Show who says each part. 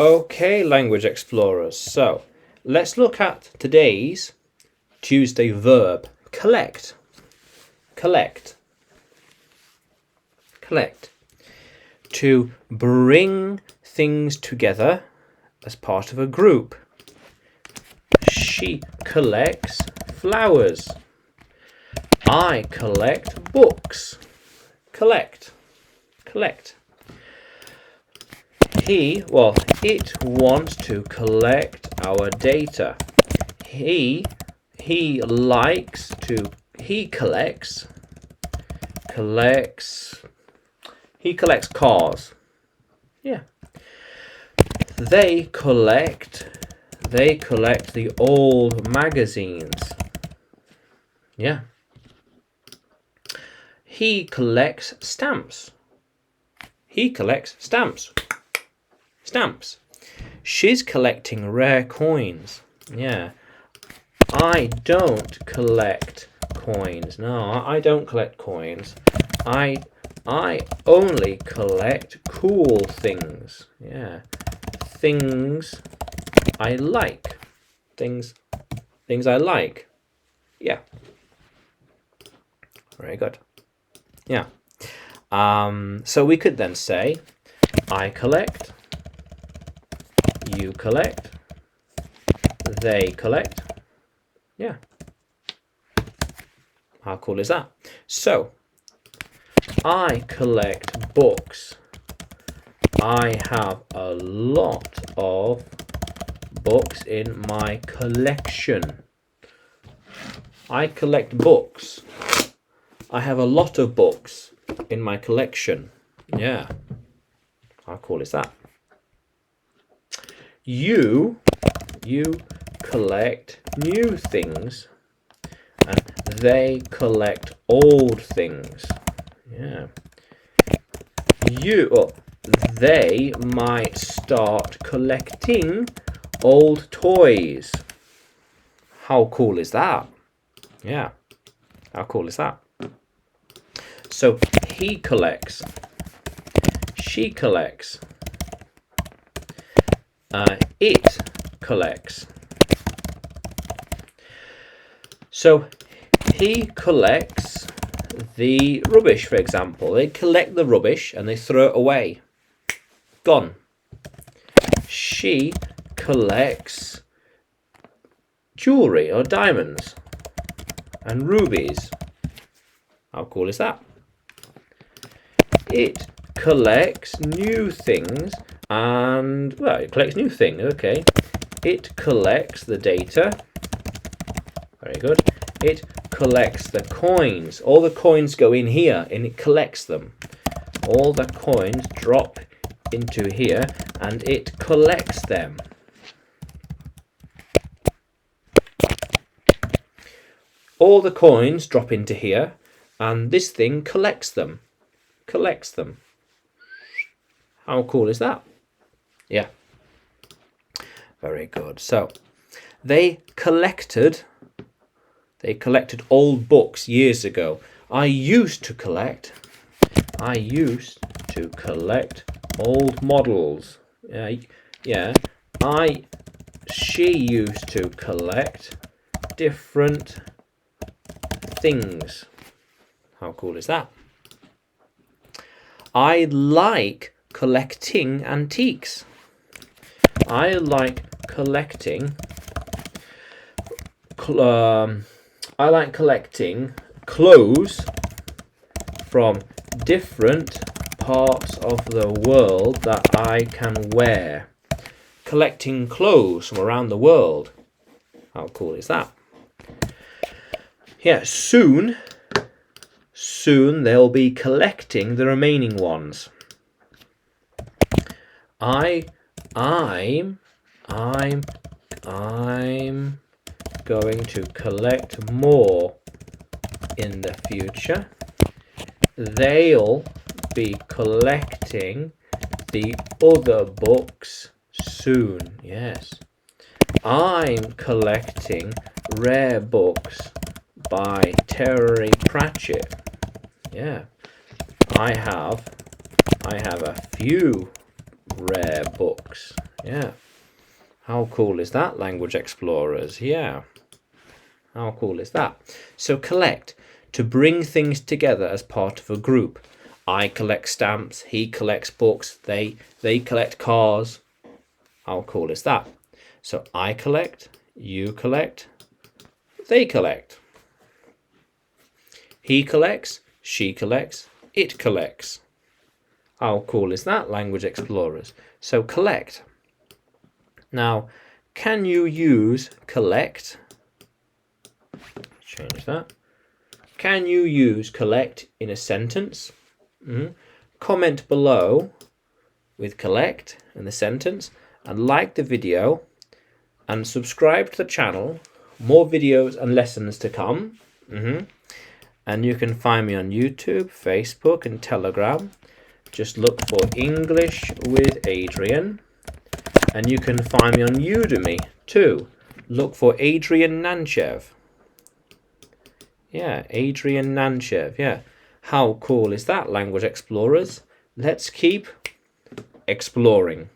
Speaker 1: Okay, language explorers. So let's look at today's Tuesday verb. Collect. Collect. Collect. To bring things together as part of a group. She collects flowers. I collect books. Collect. Collect. It wants to collect our data. He collects cars. Yeah. They collect the old magazines. Yeah. He collects stamps. He collects stamps. Stamps. She's collecting rare coins. Yeah. I don't collect coins. No, I don't collect coins. I only collect cool things. Yeah. Things I like. Things I like. Yeah. Very good. Yeah. So we could then say, I collect, you collect, they collect. Yeah. How cool is that? So, I collect books. I have a lot of books in my collection. I collect books. I have a lot of books in my collection. Yeah. How cool is that? You collect new things, and they collect old things. Yeah. They might start collecting old toys. How cool is that? Yeah. How cool is that? So he collects. She collects. It collects. So he collects the rubbish, for example. They collect the rubbish and they throw it away. Gone. She collects jewelry or diamonds and rubies. How cool is that? It collects new things and, well, it collects new things, okay. It collects the data. Very good. It collects the coins. All the coins go in here and it collects them. All the coins drop into here and it collects them. All the coins drop into here and this thing collects them. Collects them. How cool is that? Yeah. Very good. So they collected old books years ago. I used to collect old models. Yeah. She used to collect different things. How cool is that? I like collecting antiques. I like collecting clothes from different parts of the world that I can wear. Collecting clothes from around the world. How cool is that? Yeah, soon they'll be collecting the remaining ones. I'm going to collect more in the future. They'll be collecting the other books soon. Yes. I'm collecting rare books by Terry Pratchett. Yeah. I have a few rare books. Yeah. How cool is that, Language Explorers? Yeah. How cool is that? So collect, to bring things together as part of a group. I collect stamps, he collects books, they collect cars. How cool is that? So I collect, you collect, they collect. He collects, she collects, it collects. How cool is that, Language Explorers? So collect. Now, can you use collect? Change that. Can you use collect in a sentence? Comment below with collect in the sentence and like the video and subscribe to the channel. More videos and lessons to come. And you can find me on YouTube, Facebook and Telegram. Just look for English with Adrian. And you can find me on Udemy too. Look for Adrian Nanchev. Yeah, Adrian Nanchev. Yeah. How cool is that, Language Explorers? Let's keep exploring.